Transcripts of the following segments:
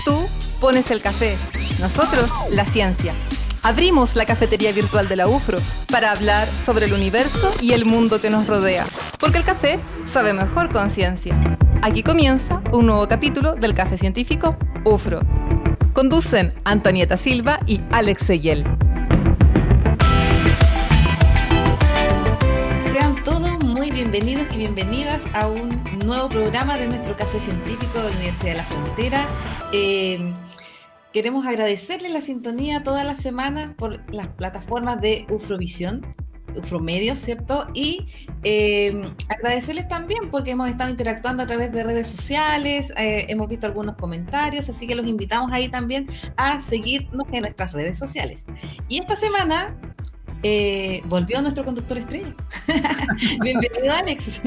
Tú pones el café, nosotros la ciencia. Abrimos la cafetería virtual de la UFRO para hablar sobre el universo y el mundo que nos rodea, porque el café sabe mejor con ciencia. Aquí comienza un nuevo capítulo del Café Científico UFRO. Conducen Antonieta Silva y Alex Seguel. Sean todos muy bienvenidos y bienvenidas a un nuevo programa de nuestro Café Científico de la Universidad de la Frontera. Queremos agradecerle la sintonía toda la semana por las plataformas de UFROvisión, UFROmedios, ¿cierto? Y agradecerles también porque hemos estado interactuando a través de redes sociales, hemos visto algunos comentarios, así que los invitamos ahí también a seguirnos en nuestras redes sociales. Y esta semana volvió nuestro conductor estrella. Bienvenido, Alex.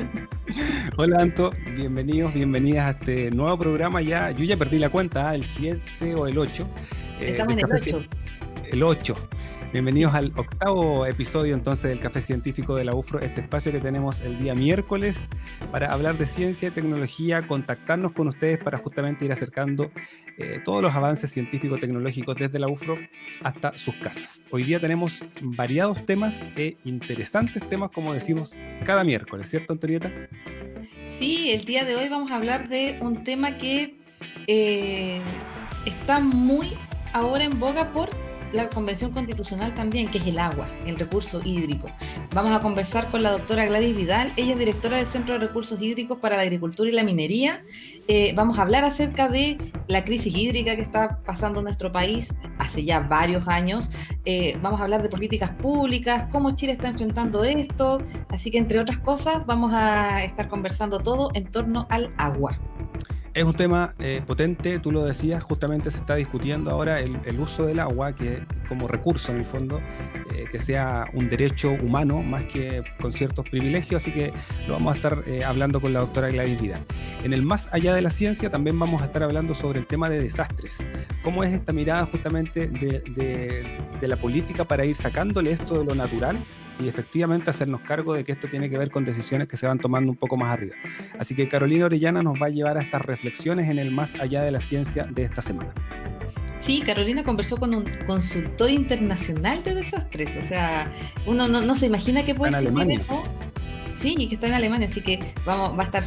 Hola, Anto, bienvenidos, bienvenidas a este nuevo programa. Yo ya perdí la cuenta, el 7 o el 8. Estamos en el 8. El 8. Bienvenidos al octavo episodio entonces del Café Científico de la UFRO, este espacio que tenemos el día miércoles para hablar de ciencia y tecnología, contactarnos con ustedes para justamente ir acercando todos los avances científico-tecnológicos desde la UFRO hasta sus casas. Hoy día tenemos variados temas e interesantes temas, como decimos cada miércoles, ¿cierto, Antonieta? Sí, el día de hoy vamos a hablar de un tema que está muy ahora en boga por la Convención Constitucional también, que es el agua, el recurso hídrico. Vamos a conversar con la doctora Gladys Vidal, ella es directora del Centro de Recursos Hídricos para la Agricultura y la Minería. Vamos a hablar acerca de la crisis hídrica que está pasando en nuestro país hace ya varios años. Vamos a hablar de políticas públicas, cómo Chile está enfrentando esto, así que entre otras cosas vamos a estar conversando todo en torno al agua. Es un tema potente, tú lo decías, justamente se está discutiendo ahora el uso del agua que como recurso en el fondo, que sea un derecho humano más que con ciertos privilegios, así que lo vamos a estar hablando con la doctora Gladys Vidal. En el Más Allá de la Ciencia también vamos a estar hablando sobre el tema de desastres, cómo es esta mirada justamente de la política para ir sacándole esto de lo natural y efectivamente hacernos cargo de que esto tiene que ver con decisiones que se van tomando un poco más arriba. Así que Carolina Orellana nos va a llevar a estas reflexiones en el Más Allá de la Ciencia de esta semana. Sí, Carolina conversó con un consultor internacional de desastres, o sea, uno no se imagina que puede existir eso. Sí, que está en Alemania, así que va a estar,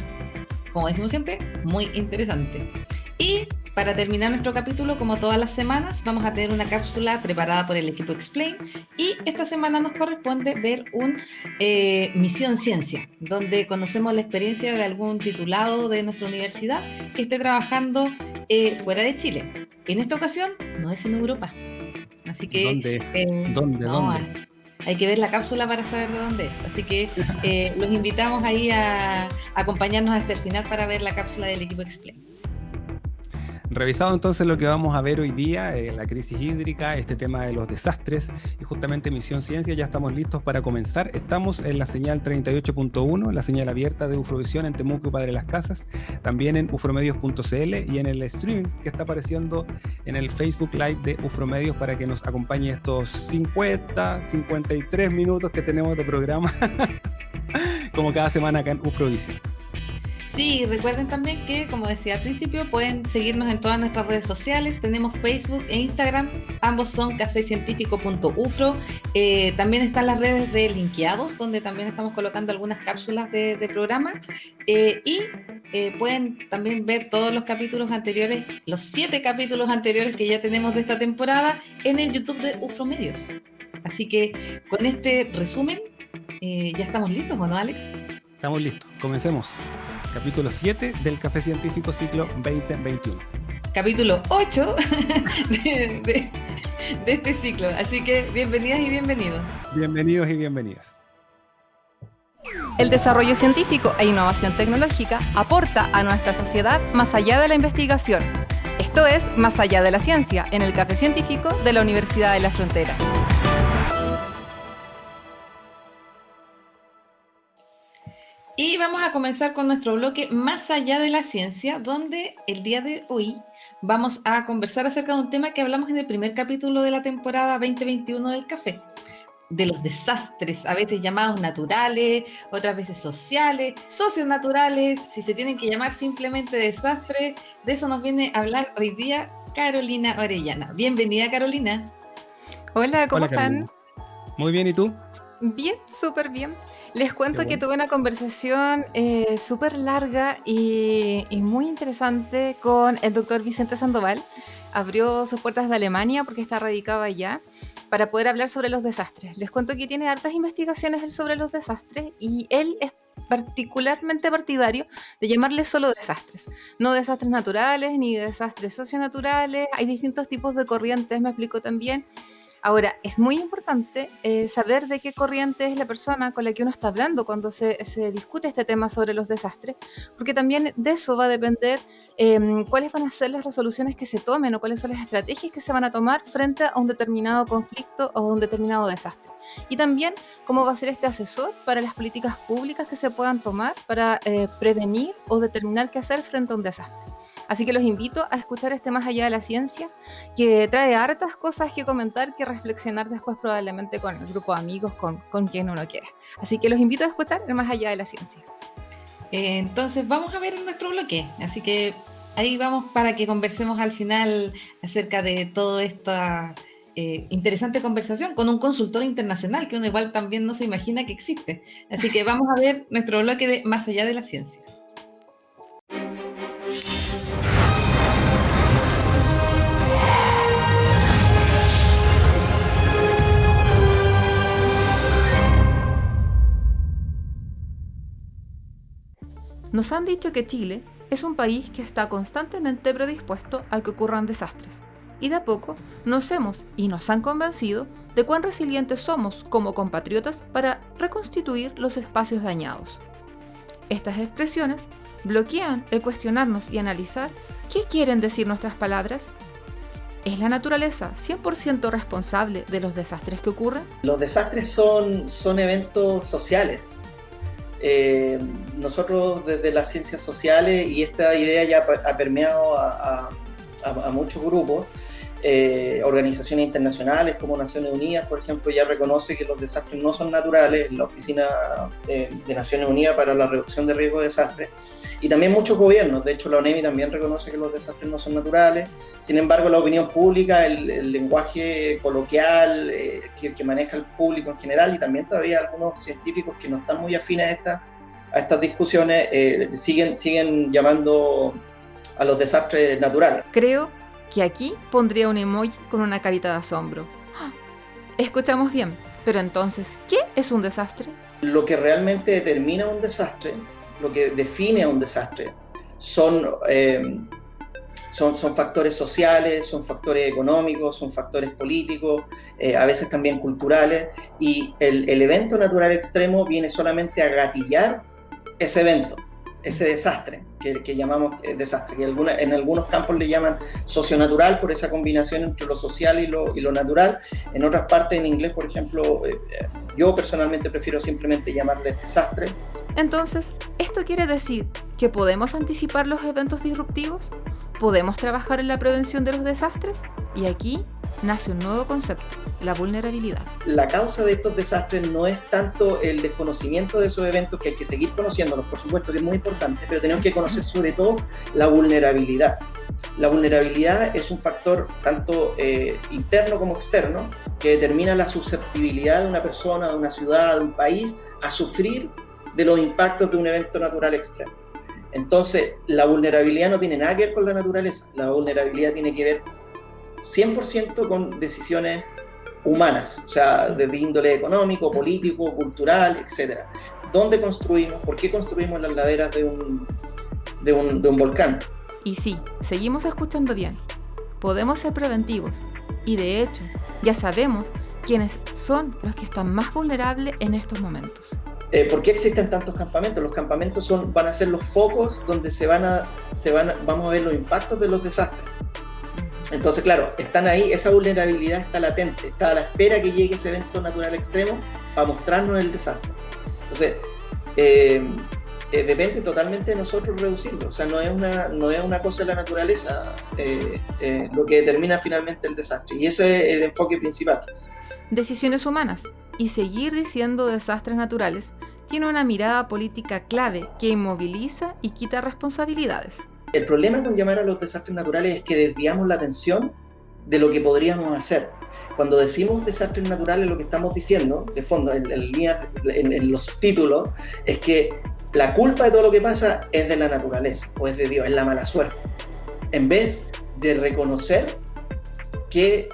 como decimos siempre, muy interesante. Y para terminar nuestro capítulo, como todas las semanas, vamos a tener una cápsula preparada por el equipo Explain y esta semana nos corresponde ver un Misión Ciencia, donde conocemos la experiencia de algún titulado de nuestra universidad que esté trabajando fuera de Chile. En esta ocasión no es en Europa, así que... ¿Dónde es? ¿Dónde? Hay que ver la cápsula para saber de dónde es, así que los invitamos ahí a acompañarnos hasta el final para ver la cápsula del equipo Explain. Revisado entonces lo que vamos a ver hoy día, la crisis hídrica, este tema de los desastres y justamente Misión Ciencia, ya estamos listos para comenzar. Estamos en la señal 38.1, la señal abierta de UFROvisión en Temuco y Padre Las Casas, también en ufromedios.cl y en el streaming que está apareciendo en el Facebook Live de UFROmedios para que nos acompañe estos 53 minutos que tenemos de programa como cada semana acá en UFROvisión. Sí, recuerden también que, como decía al principio, pueden seguirnos en todas nuestras redes sociales. Tenemos Facebook e Instagram, ambos son cafecientifico.ufro. También están las redes de Linkeados, donde también estamos colocando algunas cápsulas de programa. Pueden también ver todos los capítulos anteriores, los 7 capítulos anteriores que ya tenemos de esta temporada, en el YouTube de UFROmedios. Así que con este resumen, ya estamos listos, ¿o no, Alex? Estamos listos, comencemos. Capítulo 7 del Café Científico ciclo 2021. Capítulo 8 de este ciclo. Así que bienvenidas y bienvenidos. Bienvenidos y bienvenidas. El desarrollo científico e innovación tecnológica aporta a nuestra sociedad más allá de la investigación. Esto es Más Allá de la Ciencia, en el Café Científico de la Universidad de la Frontera. Y vamos a comenzar con nuestro bloque Más Allá de la Ciencia, donde el día de hoy vamos a conversar acerca de un tema que hablamos en el primer capítulo de la temporada 2021 del Café, de los desastres, a veces llamados naturales, otras veces sociales, socionaturales, si se tienen que llamar simplemente desastres. De eso nos viene a hablar hoy día Carolina Orellana. Bienvenida, Carolina. Hola, ¿cómo Hola, están? Carolina. Muy bien, ¿y tú? Bien, súper bien. Les Qué cuento que bueno. tuve una conversación súper larga y muy interesante con el doctor Vicente Sandoval. Abrió sus puertas de Alemania porque está radicado allá para poder hablar sobre los desastres. Les cuento que tiene hartas investigaciones él sobre los desastres y él es particularmente partidario de llamarles solo desastres, no desastres naturales ni desastres socionaturales. Hay distintos tipos de corrientes, me explicó también. Ahora, es muy importante saber de qué corriente es la persona con la que uno está hablando cuando se discute este tema sobre los desastres, porque también de eso va a depender cuáles van a ser las resoluciones que se tomen o cuáles son las estrategias que se van a tomar frente a un determinado conflicto o un determinado desastre. Y también cómo va a ser este asesor para las políticas públicas que se puedan tomar para prevenir o determinar qué hacer frente a un desastre. Así que los invito a escuchar este Más Allá de la Ciencia, que trae hartas cosas que comentar, que reflexionar después probablemente con el grupo de amigos, con quien uno quiera. Así que los invito a escuchar el Más Allá de la Ciencia. Entonces vamos a ver nuestro bloque. Así que ahí vamos para que conversemos al final acerca de toda esta interesante conversación con un consultor internacional que uno igual también no se imagina que existe. Así que vamos a ver nuestro bloque de Más Allá de la Ciencia. Nos han dicho que Chile es un país que está constantemente predispuesto a que ocurran desastres. Y de a poco nos hemos y nos han convencido de cuán resilientes somos como compatriotas para reconstituir los espacios dañados. Estas expresiones bloquean el cuestionarnos y analizar qué quieren decir nuestras palabras. ¿Es la naturaleza 100% responsable de los desastres que ocurren? Los desastres son eventos sociales. Nosotros desde las ciencias sociales, y esta idea ya ha permeado a muchos grupos, organizaciones internacionales como Naciones Unidas, por ejemplo, ya reconoce que los desastres no son naturales, la Oficina de Naciones Unidas para la Reducción de Riesgo de Desastres, y también muchos gobiernos. De hecho, la ONEMI también reconoce que los desastres no son naturales. Sin embargo, la opinión pública, el lenguaje coloquial que maneja el público en general, y también todavía algunos científicos que no están muy afines a estas discusiones, siguen llamando a los desastres naturales. Creo que aquí pondría un emoji con una carita de asombro. Escuchamos bien, pero entonces, ¿qué es un desastre? Lo que realmente determina un desastre, lo que define a un desastre, son factores sociales, son factores económicos, son factores políticos, a veces también culturales, y el evento natural extremo viene solamente a gatillar ese evento, ese desastre, que llamamos desastre, que en algunos campos le llaman socionatural por esa combinación entre lo social y lo natural. En otras partes, en inglés, por ejemplo, yo personalmente prefiero simplemente llamarle desastre. Entonces, ¿esto quiere decir que podemos anticipar los eventos disruptivos? ¿Podemos trabajar en la prevención de los desastres? Y aquí nace un nuevo concepto, la vulnerabilidad. La causa de estos desastres no es tanto el desconocimiento de esos eventos, que hay que seguir conociéndolos, por supuesto que es muy importante, pero tenemos que conocer sobre todo la vulnerabilidad. La vulnerabilidad es un factor tanto interno como externo que determina la susceptibilidad de una persona, de una ciudad, de un país a sufrir de los impactos de un evento natural extremo. Entonces, la vulnerabilidad no tiene nada que ver con la naturaleza, la vulnerabilidad tiene que ver 100% con decisiones humanas, o sea, de índole económico, político, cultural, etc. ¿Dónde construimos? ¿Por qué construimos las laderas de un volcán? Y sí, seguimos escuchando bien. Podemos ser preventivos. Y de hecho, ya sabemos quiénes son los que están más vulnerables en estos momentos. ¿Por qué existen tantos campamentos? Los campamentos van a ser los focos donde vamos a ver los impactos de los desastres. Entonces, claro, están ahí, esa vulnerabilidad está latente, está a la espera que llegue ese evento natural extremo para mostrarnos el desastre. Entonces, depende totalmente de nosotros reducirlo, o sea, no es una cosa de la naturaleza lo que determina finalmente el desastre, y ese es el enfoque principal. Decisiones humanas y seguir diciendo desastres naturales tiene una mirada política clave que inmoviliza y quita responsabilidades. El problema con llamar a los desastres naturales es que desviamos la atención de lo que podríamos hacer. Cuando decimos desastres naturales, lo que estamos diciendo, de fondo, en los títulos, es que la culpa de todo lo que pasa es de la naturaleza, o es de Dios, es la mala suerte. En vez de reconocer que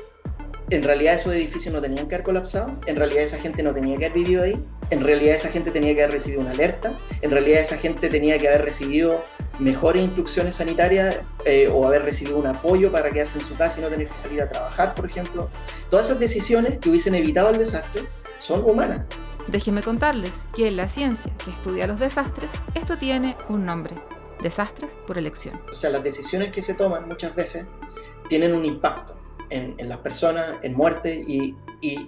en realidad esos edificios no tenían que haber colapsado, en realidad esa gente no tenía que haber vivido ahí, en realidad esa gente tenía que haber recibido una alerta, en realidad esa gente tenía que haber recibido mejores instrucciones sanitarias o haber recibido un apoyo para quedarse en su casa y no tener que salir a trabajar, por ejemplo. Todas esas decisiones que hubiesen evitado el desastre son humanas. Déjenme contarles que en la ciencia que estudia los desastres, esto tiene un nombre: desastres por elección. O sea, las decisiones que se toman muchas veces tienen un impacto en las personas, en muerte, y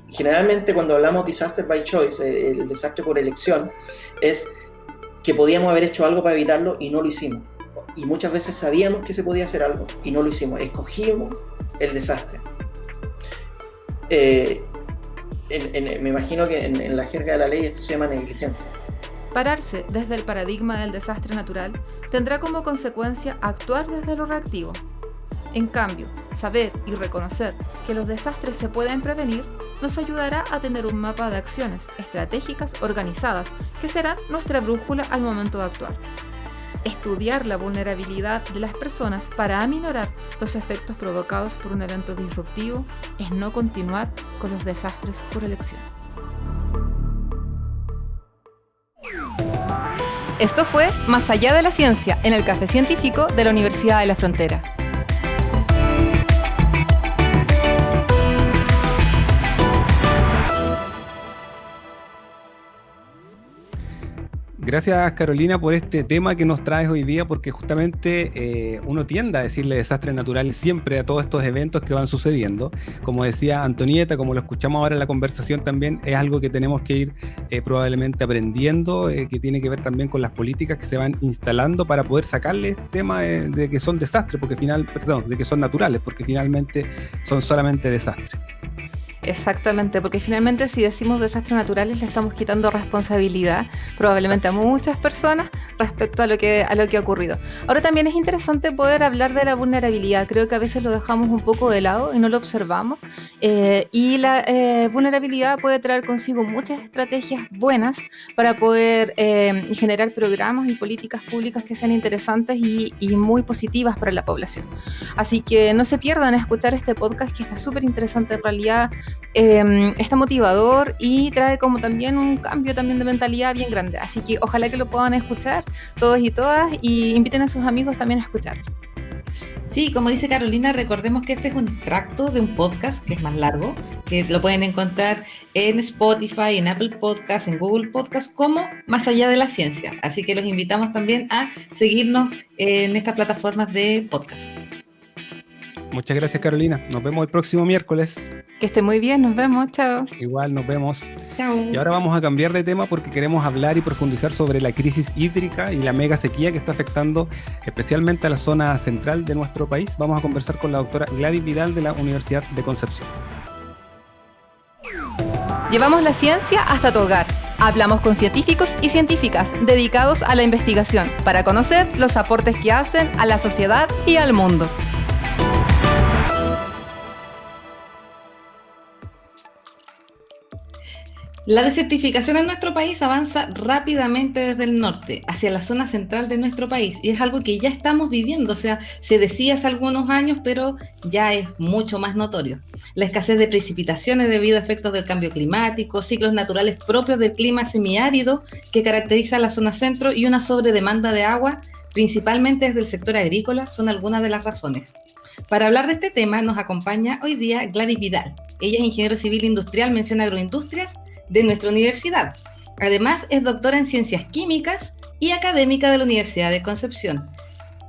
generalmente cuando hablamos disaster by choice, el desastre por elección, es que podíamos haber hecho algo para evitarlo y no lo hicimos. Y muchas veces sabíamos que se podía hacer algo y no lo hicimos. Escogimos el desastre. Me imagino que en la jerga de la ley esto se llama negligencia. Pararse desde el paradigma del desastre natural tendrá como consecuencia actuar desde lo reactivo. En cambio, saber y reconocer que los desastres se pueden prevenir nos ayudará a tener un mapa de acciones estratégicas organizadas que serán nuestra brújula al momento de actuar. Estudiar la vulnerabilidad de las personas para aminorar los efectos provocados por un evento disruptivo es no continuar con los desastres por elección. Esto fue Más allá de la ciencia en el Café Científico de la Universidad de la Frontera. Gracias, Carolina, por este tema que nos traes hoy día, porque justamente uno tiende a decirle desastres naturales siempre a todos estos eventos que van sucediendo. Como decía Antonieta, como lo escuchamos ahora en la conversación también, es algo que tenemos que ir probablemente aprendiendo, que tiene que ver también con las políticas que se van instalando para poder sacarle este tema de que son desastres, de que son naturales, porque finalmente son solamente desastres. Exactamente, porque finalmente si decimos desastres naturales le estamos quitando responsabilidad probablemente a muchas personas respecto a lo que ha ocurrido. Ahora también es interesante poder hablar de la vulnerabilidad. Creo que a veces lo dejamos un poco de lado y no lo observamos, y la vulnerabilidad puede traer consigo muchas estrategias buenas para poder generar programas y políticas públicas que sean interesantes y muy positivas para la población. Así que no se pierdan escuchar este podcast, que está súper interesante en realidad. Está motivador y trae como también un cambio también de mentalidad bien grande, así que ojalá que lo puedan escuchar todos y todas y inviten a sus amigos también a escuchar. Sí, como dice Carolina, recordemos que este es un extracto de un podcast que es más largo, que lo pueden encontrar en Spotify, en Apple Podcasts, en Google Podcasts, como Más allá de la ciencia, así que los invitamos también a seguirnos en estas plataformas de podcast. Muchas gracias, Carolina. Nos vemos el próximo miércoles. Que esté muy bien, nos vemos, chao. Igual, nos vemos. Chao. Y ahora vamos a cambiar de tema porque queremos hablar y profundizar sobre la crisis hídrica y la mega sequía que está afectando especialmente a la zona central de nuestro país. Vamos a conversar con la doctora Gladys Vidal de la Universidad de Concepción. Llevamos la ciencia hasta tu hogar. Hablamos con científicos y científicas dedicados a la investigación para conocer los aportes que hacen a la sociedad y al mundo. La desertificación en nuestro país avanza rápidamente desde el norte hacia la zona central de nuestro país y es algo que ya estamos viviendo, o sea, se decía hace algunos años, pero ya es mucho más notorio. La escasez de precipitaciones debido a efectos del cambio climático, ciclos naturales propios del clima semiárido que caracteriza la zona centro y una sobredemanda de agua, principalmente desde el sector agrícola, son algunas de las razones. Para hablar de este tema nos acompaña hoy día Gladys Vidal. Ella es ingeniero civil industrial, mención agroindustrias, de nuestra universidad. Además, es doctora en Ciencias Químicas y académica de la Universidad de Concepción.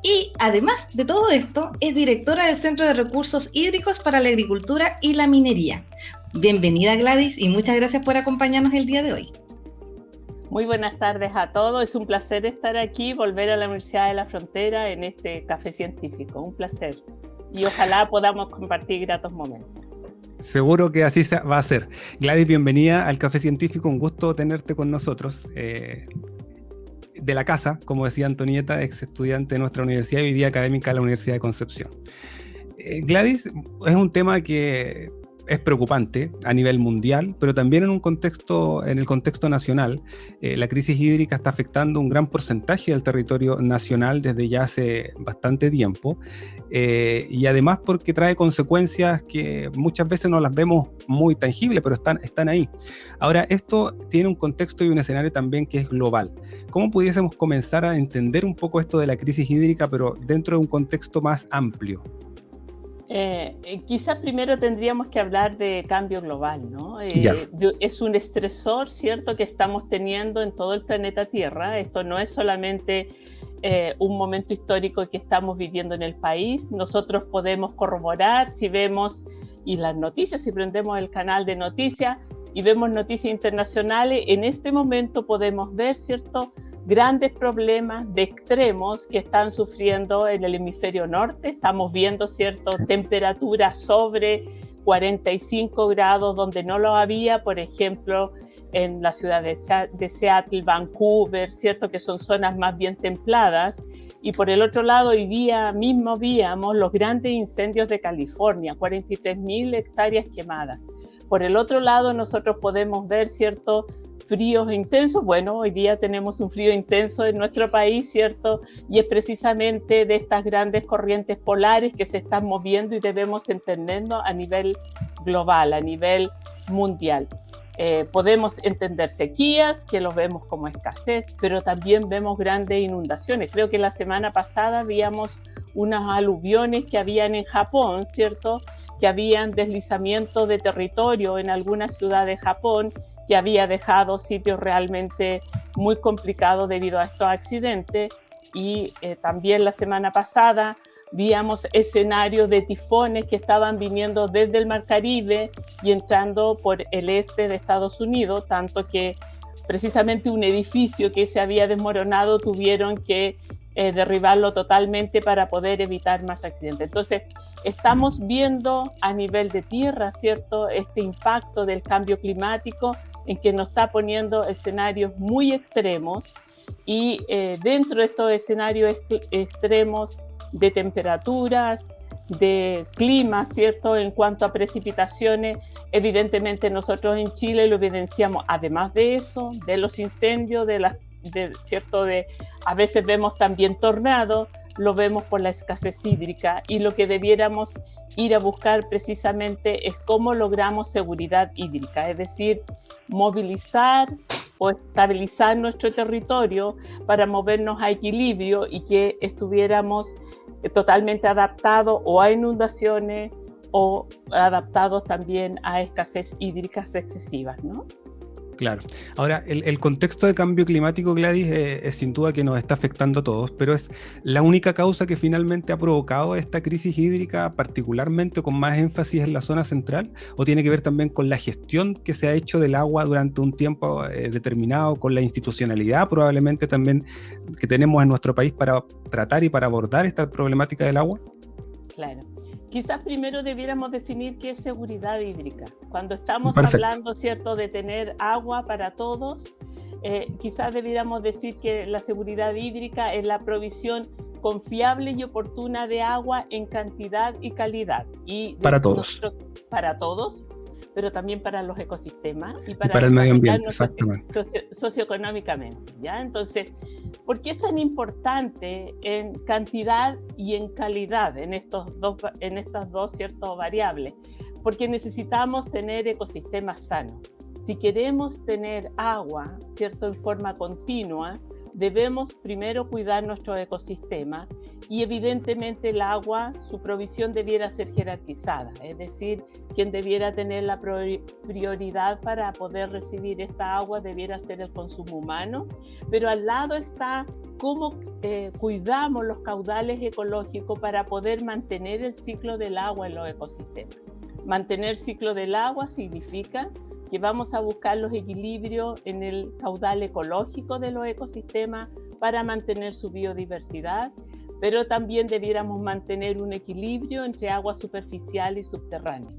Y además de todo esto, es directora del Centro de Recursos Hídricos para la Agricultura y la Minería. Bienvenida, Gladys, y muchas gracias por acompañarnos el día de hoy. Muy buenas tardes a todos. Es un placer estar aquí, volver a la Universidad de la Frontera en este Café Científico. Un placer. Y ojalá podamos compartir gratos momentos. Seguro que así va a ser. Gladys, bienvenida al Café Científico, un gusto tenerte con nosotros. de la casa, como decía Antonieta, ex estudiante de nuestra universidad y hoy día académica de la Universidad de Concepción. Gladys, es un tema que es preocupante a nivel mundial, pero también en el contexto nacional. La crisis hídrica está afectando un gran porcentaje del territorio nacional desde ya hace bastante tiempo, y además porque trae consecuencias que muchas veces no las vemos muy tangibles, pero están ahí. Ahora, esto tiene un contexto y un escenario también que es global. ¿Cómo pudiésemos comenzar a entender un poco esto de la crisis hídrica, pero dentro de un contexto más amplio? Quizás primero tendríamos que hablar de cambio global, ¿no? Es un estresor, ¿cierto?, que estamos teniendo en todo el planeta Tierra. Esto no es solamente un momento histórico que estamos viviendo en el país. Nosotros podemos corroborar si vemos, y las noticias, si prendemos el canal de noticias y vemos noticias internacionales, en este momento podemos ver, ¿cierto?, grandes problemas de extremos que están sufriendo en el hemisferio norte. Estamos viendo, ¿cierto?, temperaturas sobre 45 grados donde no lo había, por ejemplo, en la ciudad de Seattle, Vancouver, ¿cierto?, que son zonas más bien templadas. Y por el otro lado, hoy día mismo víamos los grandes incendios de California, 43.000 hectáreas quemadas. Por el otro lado, nosotros podemos ver, ¿cierto?, fríos intensos. Bueno, hoy día tenemos un frío intenso en nuestro país, ¿cierto? Y es precisamente de estas grandes corrientes polares que se están moviendo y debemos entenderlo a nivel global, a nivel mundial. Podemos entender sequías, que los vemos como escasez, pero también vemos grandes inundaciones. Creo que la semana pasada veíamos unas aluviones que habían en Japón, ¿cierto?, que habían deslizamiento de territorio en algunas ciudades de Japón, que había dejado sitios realmente muy complicados debido a estos accidentes. Y también la semana pasada víamos escenarios de tifones que estaban viniendo desde el Mar Caribe y entrando por el este de Estados Unidos, tanto que precisamente un edificio que se había desmoronado tuvieron que derribarlo totalmente para poder evitar más accidentes. Entonces, estamos viendo a nivel de tierra, ¿cierto?, este impacto del cambio climático en que nos está poniendo escenarios muy extremos y dentro de estos escenarios extremos de temperaturas, de clima, ¿cierto?, en cuanto a precipitaciones, evidentemente nosotros en Chile lo evidenciamos, además de eso, de los incendios, ¿cierto?, a veces vemos también tornados, lo vemos por la escasez hídrica, y lo que debiéramos ir a buscar precisamente es cómo logramos seguridad hídrica, es decir, movilizar o estabilizar nuestro territorio para movernos a equilibrio y que estuviéramos totalmente adaptados o a inundaciones o adaptados también a escasez hídricas excesivas, ¿no? Claro. Ahora, el contexto de cambio climático, Gladys, es sin duda que nos está afectando a todos, pero ¿es la única causa que finalmente ha provocado esta crisis hídrica, particularmente con más énfasis en la zona central? ¿O tiene que ver también con la gestión que se ha hecho del agua durante un tiempo determinado, con la institucionalidad probablemente también que tenemos en nuestro país para tratar y para abordar esta problemática del agua? Claro. Quizás primero debiéramos definir qué es seguridad hídrica. Cuando estamos Perfecto. hablando, ¿cierto?, de tener agua para todos, quizás debiéramos decir que la seguridad hídrica es la provisión confiable y oportuna de agua en cantidad y calidad. Y para todos. Para todos, pero también para los ecosistemas y para el medio ambiente, exactamente. Socioeconómicamente, ¿ya? Entonces, ¿por qué es tan importante en cantidad y en calidad en estas dos ciertas variables? Porque necesitamos tener ecosistemas sanos. Si queremos tener agua, ¿cierto?, en forma continua, debemos primero cuidar nuestro ecosistema y evidentemente el agua, su provisión debiera ser jerarquizada, es decir, quien debiera tener la prioridad para poder recibir esta agua debiera ser el consumo humano, pero al lado está cómo cuidamos los caudales ecológicos para poder mantener el ciclo del agua en los ecosistemas. Mantener el ciclo del agua significa que vamos a buscar los equilibrios en el caudal ecológico de los ecosistemas para mantener su biodiversidad, pero también debiéramos mantener un equilibrio entre agua superficial y subterránea.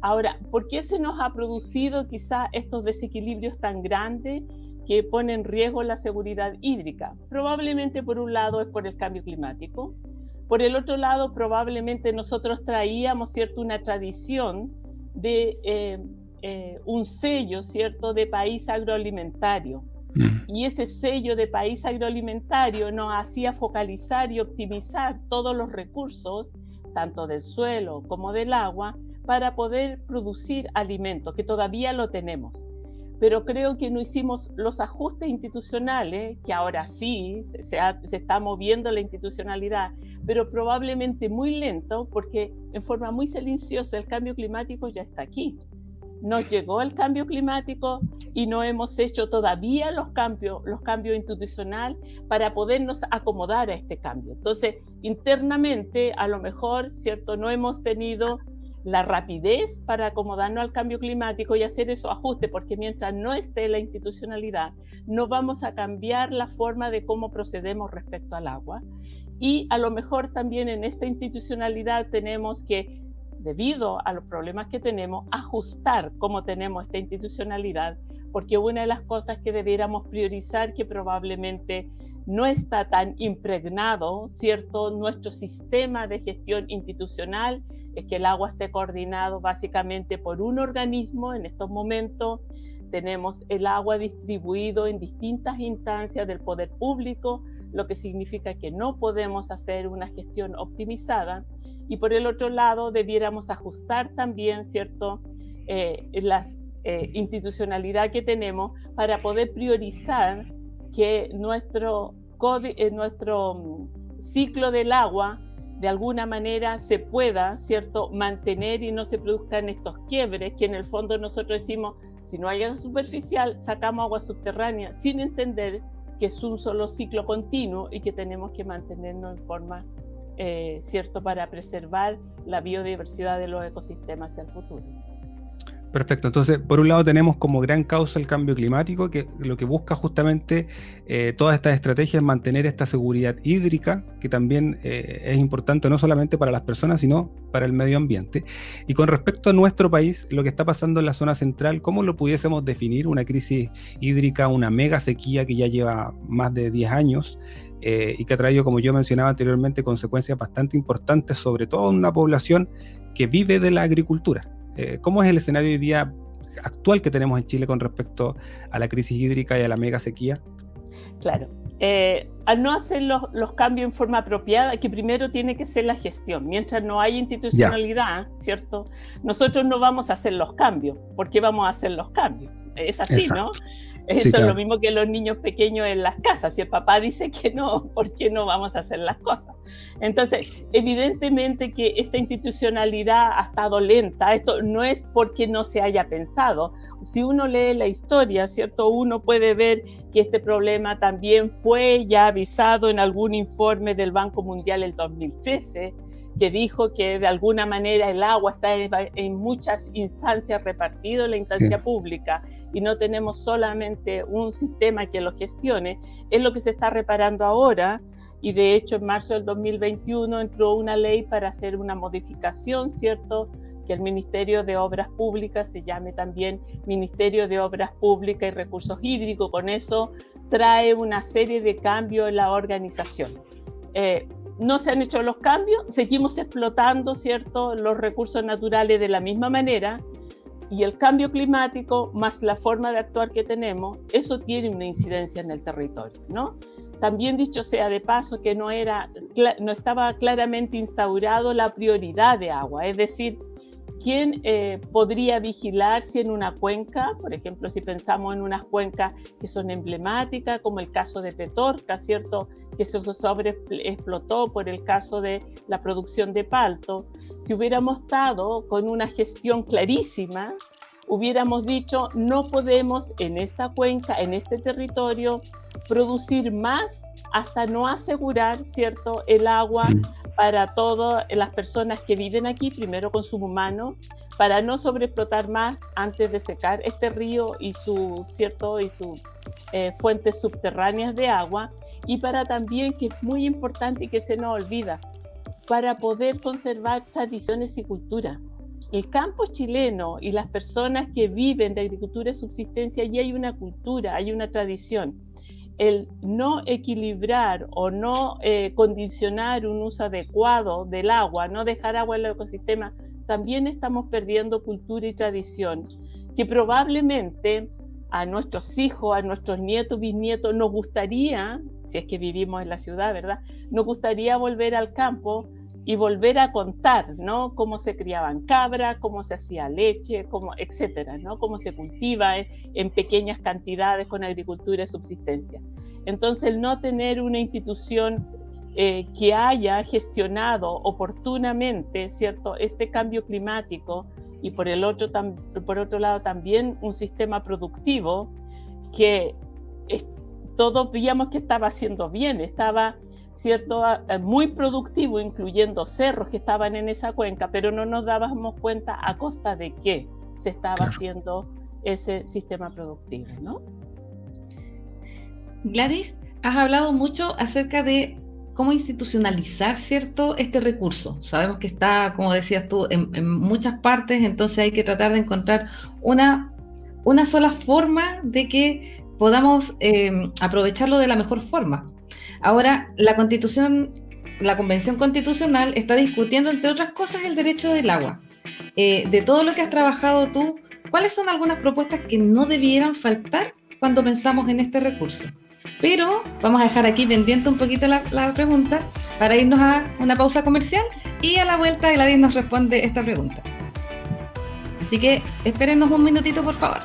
Ahora, ¿por qué se nos ha producido quizá estos desequilibrios tan grandes que pone en riesgo la seguridad hídrica. Probablemente por un lado es por el cambio climático, por el otro lado probablemente nosotros traíamos, ¿cierto?, una tradición de un sello, ¿cierto?, de país agroalimentario. Y ese sello de país agroalimentario nos hacía focalizar y optimizar todos los recursos, tanto del suelo como del agua, para poder producir alimentos, que todavía lo tenemos. Pero creo que no hicimos los ajustes institucionales, que ahora sí se está moviendo la institucionalidad, pero probablemente muy lento, porque en forma muy silenciosa el cambio climático ya está aquí. Nos llegó el cambio climático y no hemos hecho todavía los cambios institucionales para podernos acomodar a este cambio. Entonces, internamente, a lo mejor, ¿cierto?, no hemos tenido la rapidez para acomodarnos al cambio climático y hacer esos ajustes, porque mientras no esté la institucionalidad, no vamos a cambiar la forma de cómo procedemos respecto al agua. Y a lo mejor también en esta institucionalidad tenemos que, debido a los problemas que tenemos, ajustar cómo tenemos esta institucionalidad, porque una de las cosas que debiéramos priorizar, que probablemente no está tan impregnado, ¿cierto?, nuestro sistema de gestión institucional, es que el agua esté coordinado básicamente por un organismo. En estos momentos tenemos el agua distribuido en distintas instancias del poder público, lo que significa que no podemos hacer una gestión optimizada. Y por el otro lado, debiéramos ajustar también, ¿cierto?, las institucionalidad que tenemos para poder priorizar que nuestro ciclo del agua de alguna manera se pueda, ¿cierto?, mantener y no se produzcan estos quiebres, que en el fondo nosotros decimos, si no hay agua superficial, sacamos agua subterránea, sin entender que es un solo ciclo continuo y que tenemos que mantenernos en forma, ¿cierto?, para preservar la biodiversidad de los ecosistemas hacia el futuro. Perfecto, entonces por un lado tenemos como gran causa el cambio climático, que lo que busca justamente todas estas estrategias es mantener esta seguridad hídrica, que también es importante no solamente para las personas, sino para el medio ambiente. Y con respecto a nuestro país, lo que está pasando en la zona central, ¿cómo lo pudiésemos definir? Una crisis hídrica, una mega sequía que ya lleva más de 10 años, y que ha traído, como yo mencionaba anteriormente, consecuencias bastante importantes, sobre todo en una población que vive de la agricultura. ¿Cómo es el escenario hoy día actual que tenemos en Chile con respecto a la crisis hídrica y a la mega sequía? Claro, al no hacer los cambios en forma apropiada, que primero tiene que ser la gestión. Mientras no hay institucionalidad, ¿cierto?, nosotros no vamos a hacer los cambios. ¿Por qué vamos a hacer los cambios? Es así, exacto, ¿no? Esto sí, claro, es lo mismo que los niños pequeños en las casas. Si el papá dice que no, ¿por qué no vamos a hacer las cosas? Entonces, evidentemente que esta institucionalidad ha estado lenta. Esto no es porque no se haya pensado. Si uno lee la historia, ¿cierto?, uno puede ver que este problema también fue ya avisado en algún informe del Banco Mundial el 2013, que dijo que de alguna manera el agua está en muchas instancias repartido en la instancia pública y no tenemos solamente un sistema que lo gestione. Es lo que se está reparando ahora, y de hecho en marzo del 2021 entró una ley para hacer una modificación, ¿cierto?, que el Ministerio de Obras Públicas se llame también Ministerio de Obras Públicas y Recursos Hídricos. Con eso trae una serie de cambios en la organización. No se han hecho los cambios, seguimos explotando, ¿cierto?, los recursos naturales de la misma manera, y el cambio climático más la forma de actuar que tenemos, eso tiene una incidencia en el territorio, ¿no? También dicho sea de paso que no estaba claramente instaurado la prioridad de agua, es decir, ¿quién podría vigilar si en una cuenca, por ejemplo, si pensamos en unas cuencas que son emblemáticas, como el caso de Petorca, ¿cierto?, que se sobreexplotó por el caso de la producción de palto? Si hubiéramos estado con una gestión clarísima, hubiéramos dicho, no podemos en esta cuenca, en este territorio, producir más hasta no asegurar, ¿cierto?, el agua para todas las personas que viven aquí, primero consumo humano, para no sobreexplotar más antes de secar este río y sus fuentes subterráneas de agua, y para también, que es muy importante y que se nos olvida, para poder conservar tradiciones y cultura. el campo chileno y las personas que viven de agricultura de subsistencia, ya hay una cultura, hay una tradición. El no equilibrar o no condicionar un uso adecuado del agua, no dejar agua en el ecosistema, también estamos perdiendo cultura y tradición, que probablemente a nuestros hijos, a nuestros nietos, bisnietos, nos gustaría, si es que vivimos en la ciudad, ¿verdad? Nos gustaría volver al campo y volver a contar, ¿no? Cómo se criaban cabras, cómo se hacía leche, cómo, etcétera, ¿no? Cómo se cultiva en pequeñas cantidades con agricultura de subsistencia. Entonces, el no tener una institución que haya gestionado oportunamente, ¿cierto?, este cambio climático, y por otro lado también un sistema productivo que todos veíamos que estaba haciendo bien, estaba, ¿cierto?, muy productivo, incluyendo cerros que estaban en esa cuenca, pero no nos dábamos cuenta a costa de qué se estaba haciendo ese sistema productivo, ¿no? Gladys, has hablado mucho acerca de cómo institucionalizar, ¿cierto?, este recurso. Sabemos que está, como decías tú, en muchas partes, entonces hay que tratar de encontrar una sola forma de que podamos aprovecharlo de la mejor forma. Ahora, la Convención Constitucional está discutiendo, entre otras cosas, el derecho del agua. De todo lo que has trabajado tú, ¿cuáles son algunas propuestas que no debieran faltar cuando pensamos en este recurso? Pero vamos a dejar aquí pendiente un poquito la pregunta para irnos a una pausa comercial, y a la vuelta Gladys nos responde esta pregunta. Así que espérennos un minutito, por favor.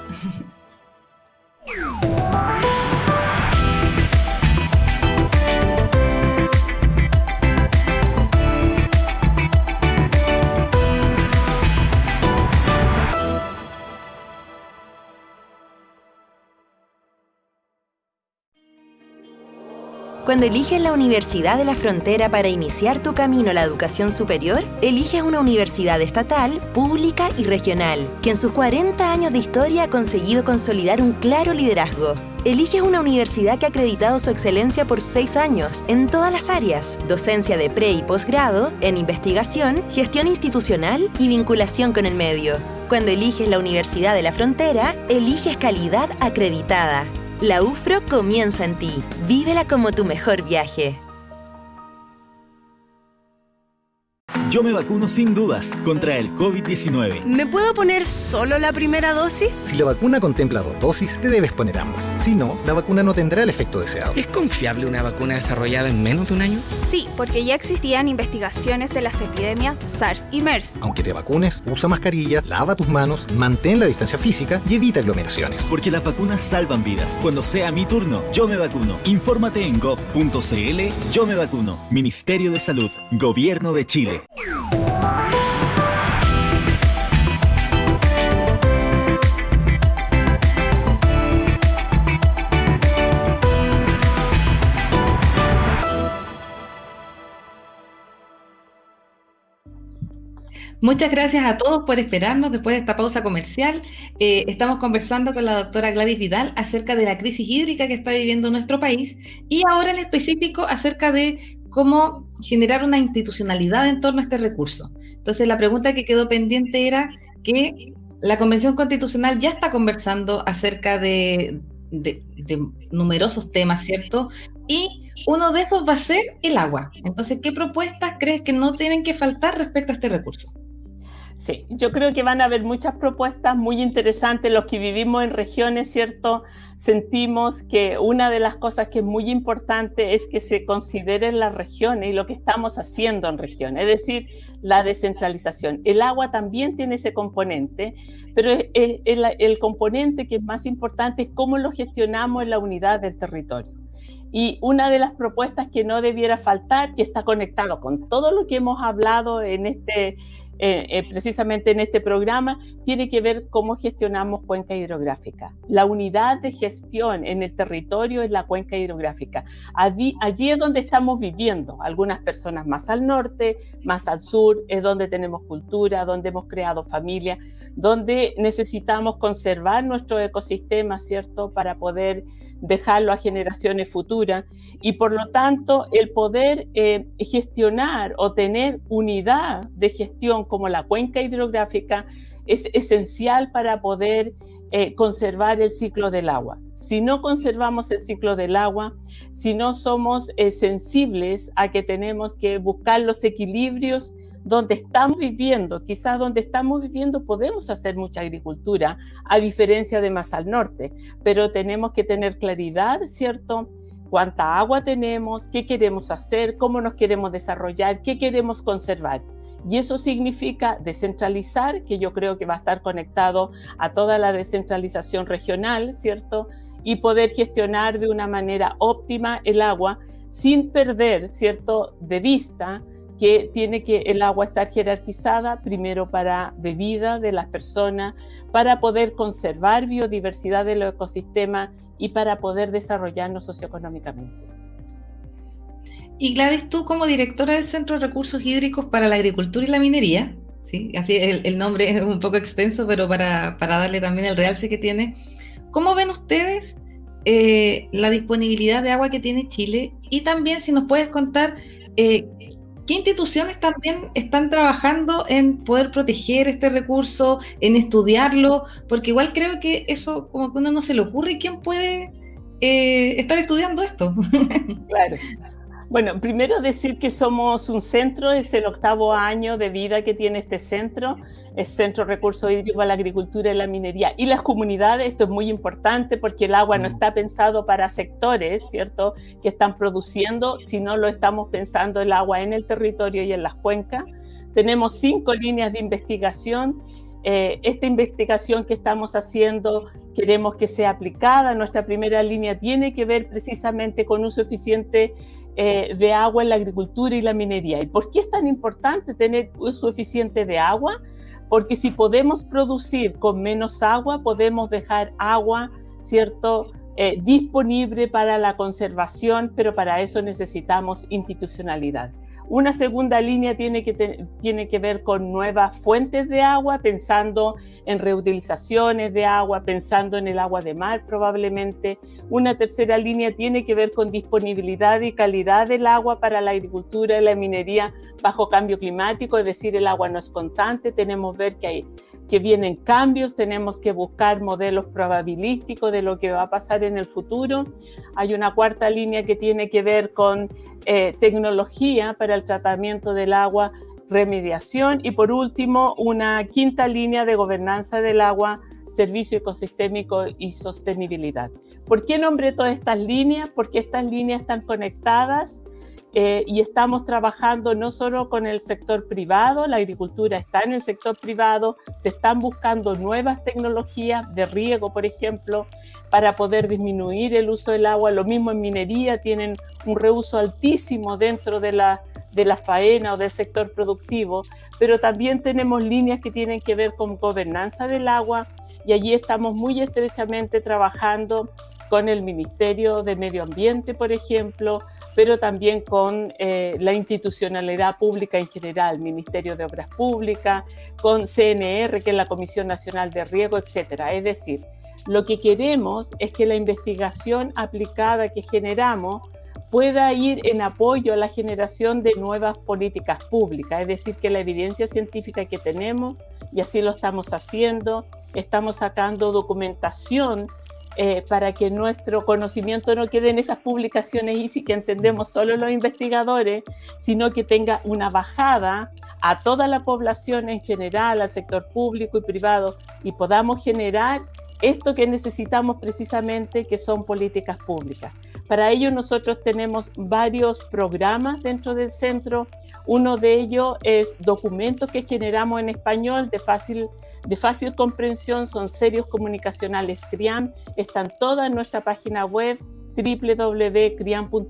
Cuando eliges la Universidad de la Frontera para iniciar tu camino a la educación superior, eliges una universidad estatal, pública y regional, que en sus 40 años de historia ha conseguido consolidar un claro liderazgo. Eliges una universidad que ha acreditado su excelencia por 6 años, en todas las áreas: docencia de pre- y posgrado, en investigación, gestión institucional y vinculación con el medio. Cuando eliges la Universidad de la Frontera, eliges calidad acreditada. La UFRO comienza en ti. Vívela como tu mejor viaje. Yo me vacuno sin dudas contra el COVID-19. ¿Me puedo poner solo la primera dosis? Si la vacuna contempla 2 dosis, te debes poner ambas. Si no, la vacuna no tendrá el efecto deseado. ¿Es confiable una vacuna desarrollada en menos de un año? Sí, porque ya existían investigaciones de las epidemias SARS y MERS. Aunque te vacunes, usa mascarilla, lava tus manos, mantén la distancia física y evita aglomeraciones. Porque las vacunas salvan vidas. Cuando sea mi turno, yo me vacuno. Infórmate en gov.cl. Yo me vacuno. Ministerio de Salud. Gobierno de Chile. Muchas gracias a todos por esperarnos después de esta pausa comercial. Estamos conversando con la doctora Gladys Vidal acerca de la crisis hídrica que está viviendo nuestro país, y ahora en específico acerca de cómo generar una institucionalidad en torno a este recurso. Entonces, la pregunta que quedó pendiente era que la Convención Constitucional ya está conversando acerca de numerosos temas, ¿cierto? Y uno de esos va a ser el agua. Entonces, ¿qué propuestas crees que no tienen que faltar respecto a este recurso? Sí, yo creo que van a haber muchas propuestas muy interesantes. Los que vivimos en regiones, ¿cierto?, sentimos que una de las cosas que es muy importante es que se consideren las regiones y lo que estamos haciendo en regiones, es decir, la descentralización. El agua también tiene ese componente, pero el componente que es más importante es cómo lo gestionamos en la unidad del territorio. Y una de las propuestas que no debiera faltar, que está conectado con todo lo que hemos hablado en precisamente en este programa, tiene que ver cómo gestionamos cuenca hidrográfica. La unidad de gestión en el territorio es la cuenca hidrográfica. Allí es donde estamos viviendo. Algunas personas más al norte, más al sur, es donde tenemos cultura, donde hemos creado familia, donde necesitamos conservar nuestro ecosistema, ¿cierto?, para poder dejarlo a generaciones futuras, y por lo tanto el poder gestionar o tener unidad de gestión como la cuenca hidrográfica es esencial para poder conservar el ciclo del agua. Si no conservamos el ciclo del agua, si no somos sensibles a que tenemos que buscar los equilibrios donde estamos viviendo, quizás donde estamos viviendo podemos hacer mucha agricultura, a diferencia de más al norte, pero tenemos que tener claridad, ¿cierto? Cuánta agua tenemos, qué queremos hacer, cómo nos queremos desarrollar, qué queremos conservar. Y eso significa descentralizar, que yo creo que va a estar conectado a toda la descentralización regional, ¿cierto? Y poder gestionar de una manera óptima el agua sin perder, ¿cierto?, de vista que tiene que el agua estar jerarquizada primero para bebida de las personas, para poder conservar biodiversidad del ecosistema y para poder desarrollarnos socioeconómicamente. Y Gladys, tú como directora del Centro de Recursos Hídricos para la Agricultura y la Minería, ¿sí? Así el nombre es un poco extenso, pero para darle también el realce que tiene, ¿cómo ven ustedes la disponibilidad de agua que tiene Chile? Y también si nos puedes contar ¿qué instituciones también están trabajando en poder proteger este recurso, en estudiarlo? Porque igual creo que eso como que a uno no se le ocurre. ¿Quién puede estar estudiando esto? Claro. Bueno, primero decir que somos un centro, es el 8º año de vida que tiene este centro, es Centro de Recursos Hídricos para la Agricultura y la Minería. Y las comunidades, esto es muy importante porque el agua no está pensado para sectores, ¿cierto?, que están produciendo, sino lo estamos pensando el agua en el territorio y en las cuencas. Tenemos 5 líneas de investigación. Esta investigación que estamos haciendo queremos que sea aplicada. Nuestra primera línea tiene que ver precisamente con uso eficiente de agua en la agricultura y la minería. ¿Y por qué es tan importante tener uso eficiente de agua? Porque si podemos producir con menos agua, podemos dejar agua, ¿cierto?, disponible para la conservación, pero para eso necesitamos institucionalidad. Una segunda línea tiene que ver con nuevas fuentes de agua, pensando en reutilizaciones de agua, pensando en el agua de mar probablemente. Una tercera línea tiene que ver con disponibilidad y calidad del agua para la agricultura y la minería bajo cambio climático, es decir, el agua no es constante, tenemos que ver que vienen cambios, tenemos que buscar modelos probabilísticos de lo que va a pasar en el futuro. Hay una cuarta línea que tiene que ver con tecnología para el tratamiento del agua, remediación y por último una quinta línea de gobernanza del agua, servicio ecosistémico y sostenibilidad. ¿Por qué nombré todas estas líneas? Porque estas líneas están conectadas y estamos trabajando no solo con el sector privado, la agricultura está en el sector privado, se están buscando nuevas tecnologías de riego, por ejemplo, para poder disminuir el uso del agua. Lo mismo en minería, tienen un reuso altísimo dentro de la faena o del sector productivo, pero también tenemos líneas que tienen que ver con gobernanza del agua y allí estamos muy estrechamente trabajando con el Ministerio de Medio Ambiente, por ejemplo, pero también con la institucionalidad pública en general, Ministerio de Obras Públicas, con CNR, que es la Comisión Nacional de Riego, etcétera. Es decir, lo que queremos es que la investigación aplicada que generamos pueda ir en apoyo a la generación de nuevas políticas públicas, es decir, que la evidencia científica que tenemos, y así lo estamos haciendo, estamos sacando documentación para que nuestro conocimiento no quede en esas publicaciones y que entendemos solo los investigadores, sino que tenga una bajada a toda la población en general, al sector público y privado, y podamos generar esto que necesitamos precisamente, que son políticas públicas. Para ello nosotros tenemos varios programas dentro del centro. Uno de ellos es documentos que generamos en español de fácil comprensión, son serios comunicacionales CRIAM, están todas en nuestra página web www.criam.cl,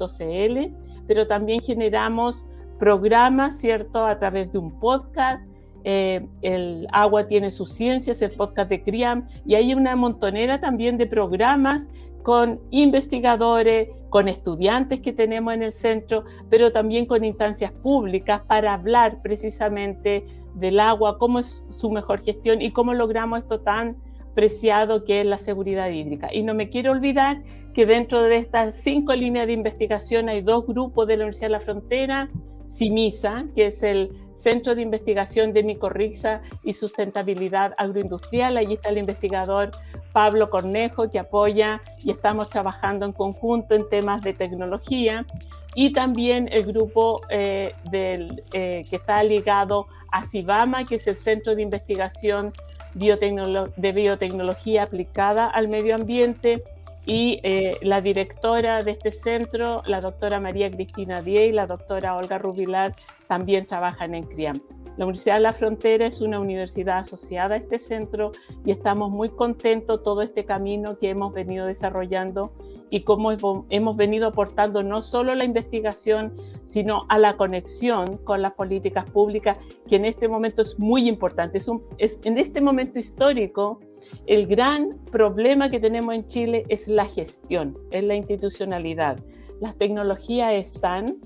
pero también generamos programas, ¿cierto?, a través de un podcast. El agua tiene sus ciencias, el podcast de CRIAM, y hay una montonera también de programas con investigadores, con estudiantes que tenemos en el centro, pero también con instancias públicas para hablar precisamente del agua, cómo es su mejor gestión y cómo logramos esto tan preciado que es la seguridad hídrica. Y no me quiero olvidar que dentro de estas 5 líneas de investigación hay 2 grupos de la Universidad de la Frontera, CIMISA, que es el Centro de Investigación de Micorriza y Sustentabilidad Agroindustrial. Allí está el investigador Pablo Cornejo, que apoya y estamos trabajando en conjunto en temas de tecnología. Y también el grupo que está ligado a CIBAMA, que es el Centro de Investigación de Biotecnología Aplicada al Medio Ambiente, y la directora de este centro, la doctora María Cristina Diez y la doctora Olga Rubilar, también trabajan en CRIAM. La Universidad de la Frontera es una universidad asociada a este centro y estamos muy contentos todo este camino que hemos venido desarrollando y cómo hemos venido aportando no solo a la investigación, sino a la conexión con las políticas públicas, que en este momento es muy importante. En este momento histórico, el gran problema que tenemos en Chile es la gestión, es la institucionalidad. Las tecnologías están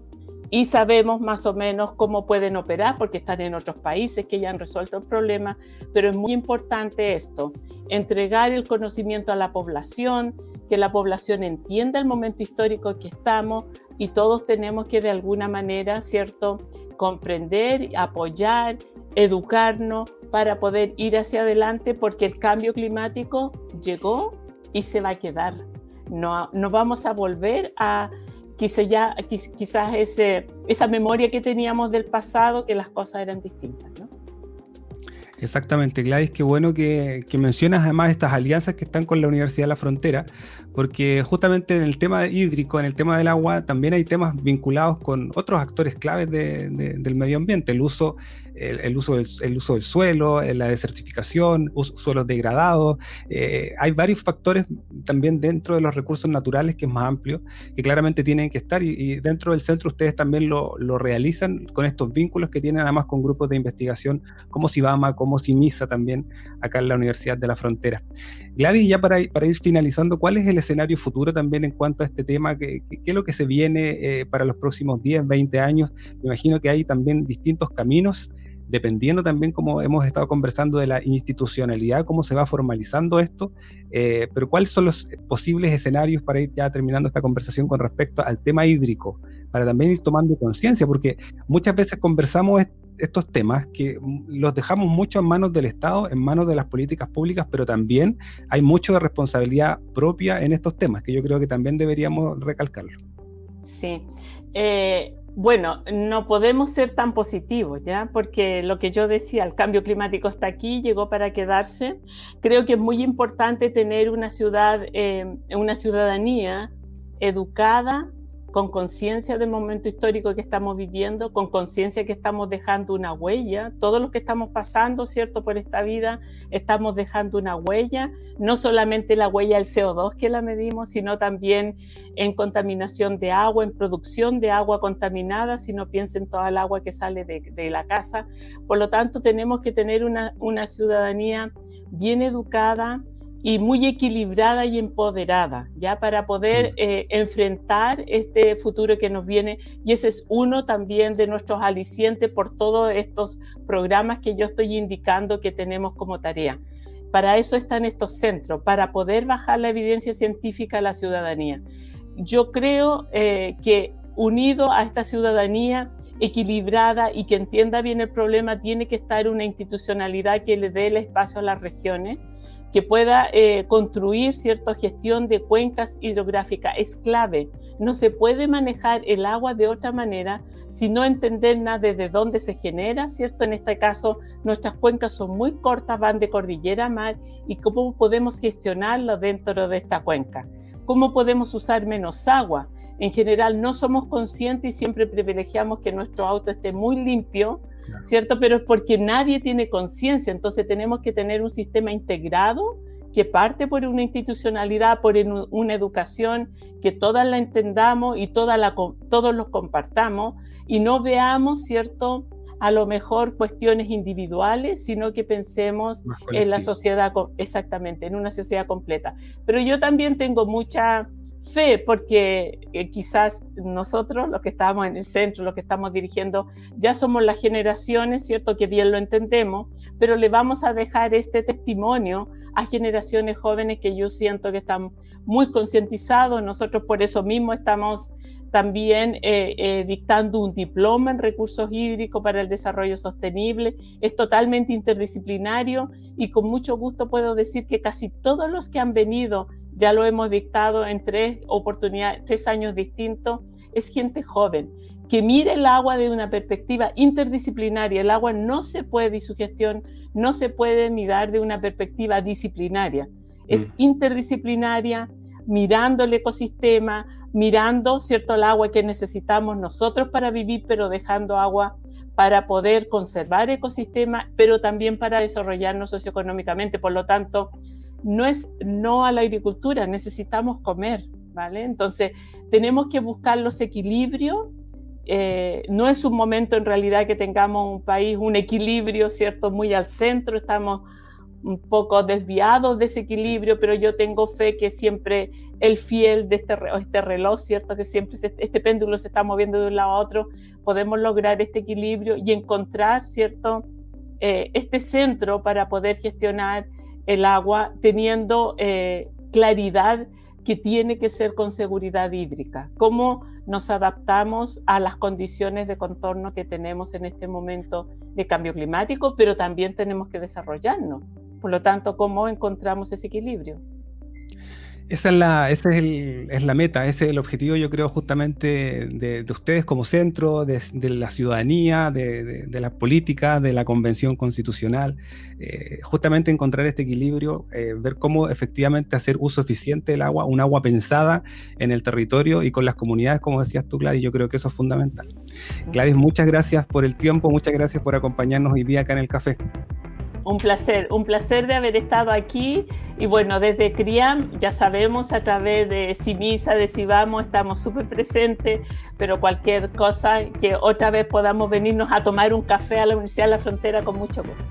y sabemos más o menos cómo pueden operar porque están en otros países que ya han resuelto el problema, pero es muy importante esto, entregar el conocimiento a la población, que la población entienda el momento histórico que estamos y todos tenemos que de alguna manera, ¿cierto?, comprender, apoyar, educarnos para poder ir hacia adelante porque el cambio climático llegó y se va a quedar. No vamos a volver a quizás esa memoria que teníamos del pasado, que las cosas eran distintas, ¿no? Exactamente, Gladys, qué bueno que mencionas además estas alianzas que están con la Universidad de la Frontera, porque justamente en el tema hídrico, en el tema del agua, también hay temas vinculados con otros actores claves del medio ambiente, el uso del suelo, la desertificación, suelos degradados. Hay varios factores también dentro de los recursos naturales que es más amplio, que claramente tienen que estar y dentro del centro ustedes también lo realizan con estos vínculos que tienen además con grupos de investigación como CIBAMA, como CIMISA también acá en la Universidad de la Frontera. Gladys, ya para ir finalizando, ¿cuál es el escenario futuro también en cuanto a este tema? ¿Qué es lo que se viene para los próximos 10, 20 años? Me imagino que hay también distintos caminos, dependiendo también, como hemos estado conversando, de la institucionalidad, cómo se va formalizando esto, pero ¿cuáles son los posibles escenarios para ir ya terminando esta conversación con respecto al tema hídrico? Para también ir tomando conciencia, porque muchas veces conversamos estos temas que los dejamos mucho en manos del Estado, en manos de las políticas públicas, pero también hay mucho de responsabilidad propia en estos temas, que yo creo que también deberíamos recalcarlo. Sí. Bueno, no podemos ser tan positivos, ¿ya? Porque lo que yo decía, el cambio climático está aquí, llegó para quedarse. Creo que es muy importante tener una ciudadanía educada, con conciencia del momento histórico que estamos viviendo, con conciencia que estamos dejando una huella. Todos los que estamos pasando, ¿cierto?, por esta vida, estamos dejando una huella, no solamente la huella del CO2 que la medimos, sino también en contaminación de agua, en producción de agua contaminada, si no piensen toda el agua que sale de la casa. Por lo tanto, tenemos que tener una ciudadanía bien educada y muy equilibrada y empoderada, ya para poder enfrentar este futuro que nos viene, y ese es uno también de nuestros alicientes por todos estos programas que yo estoy indicando que tenemos como tarea. Para eso están estos centros, para poder bajar la evidencia científica a la ciudadanía. Yo creo que unido a esta ciudadanía equilibrada y que entienda bien el problema, tiene que estar una institucionalidad que le dé el espacio a las regiones, que pueda construir cierta gestión de cuencas hidrográficas. Es clave. No se puede manejar el agua de otra manera si no entender nada desde dónde se genera, ¿cierto? En este caso, nuestras cuencas son muy cortas, van de cordillera a mar, y cómo podemos gestionarlo dentro de esta cuenca. ¿Cómo podemos usar menos agua? En general no somos conscientes y siempre privilegiamos que nuestro auto esté muy limpio, ¿cierto? Pero es porque nadie tiene conciencia. Entonces tenemos que tener un sistema integrado que parte por una institucionalidad, por una educación, que todas la entendamos y todos los compartamos y no veamos, ¿cierto?, a lo mejor cuestiones individuales, sino que pensemos en la sociedad, exactamente, en una sociedad completa. Pero yo también tengo mucha fe, porque quizás nosotros, los que estamos en el centro, los que estamos dirigiendo, ya somos las generaciones, ¿cierto?, que bien lo entendemos, pero le vamos a dejar este testimonio a generaciones jóvenes que yo siento que están muy concientizados. Nosotros por eso mismo estamos también dictando un diploma en recursos hídricos para el desarrollo sostenible. Es totalmente interdisciplinario y con mucho gusto puedo decir que casi todos los que han venido ya lo hemos dictado en 3 años distintos. Es gente joven que mira el agua de una perspectiva interdisciplinaria. El agua no se puede, y su gestión no se puede mirar de una perspectiva disciplinaria. Es interdisciplinaria, mirando el ecosistema, mirando, ¿cierto?, el agua que necesitamos nosotros para vivir, pero dejando agua para poder conservar ecosistemas, pero también para desarrollarnos socioeconómicamente. Por lo tanto, no es no a la agricultura, necesitamos comer, ¿vale? Entonces, tenemos que buscar los equilibrios. No es un momento en realidad que tengamos un país, un equilibrio, ¿cierto?, muy al centro, estamos un poco desviados de ese equilibrio, pero yo tengo fe que siempre el fiel de este reloj, ¿cierto?, que siempre este péndulo se está moviendo de un lado a otro, podemos lograr este equilibrio y encontrar, ¿cierto?, este centro para poder gestionar el agua teniendo claridad que tiene que ser con seguridad hídrica. ¿Cómo nos adaptamos a las condiciones de contorno que tenemos en este momento de cambio climático, pero también tenemos que desarrollarnos? Por lo tanto, ¿cómo encontramos ese equilibrio? Esa es la meta, ese es el objetivo, yo creo, justamente de ustedes como centro, de la ciudadanía, de la política, de la convención constitucional, justamente encontrar este equilibrio, ver cómo efectivamente hacer uso eficiente del agua, un agua pensada en el territorio y con las comunidades, como decías tú, Gladys. Yo creo que eso es fundamental. Gladys, muchas gracias por el tiempo, muchas gracias por acompañarnos hoy día acá en el café. Un placer de haber estado aquí. Y bueno, desde CRIAM, ya sabemos, a través de CIMISA, de CIBAMO, estamos súper presentes, pero cualquier cosa que otra vez podamos venirnos a tomar un café a la Universidad de la Frontera, con mucho gusto.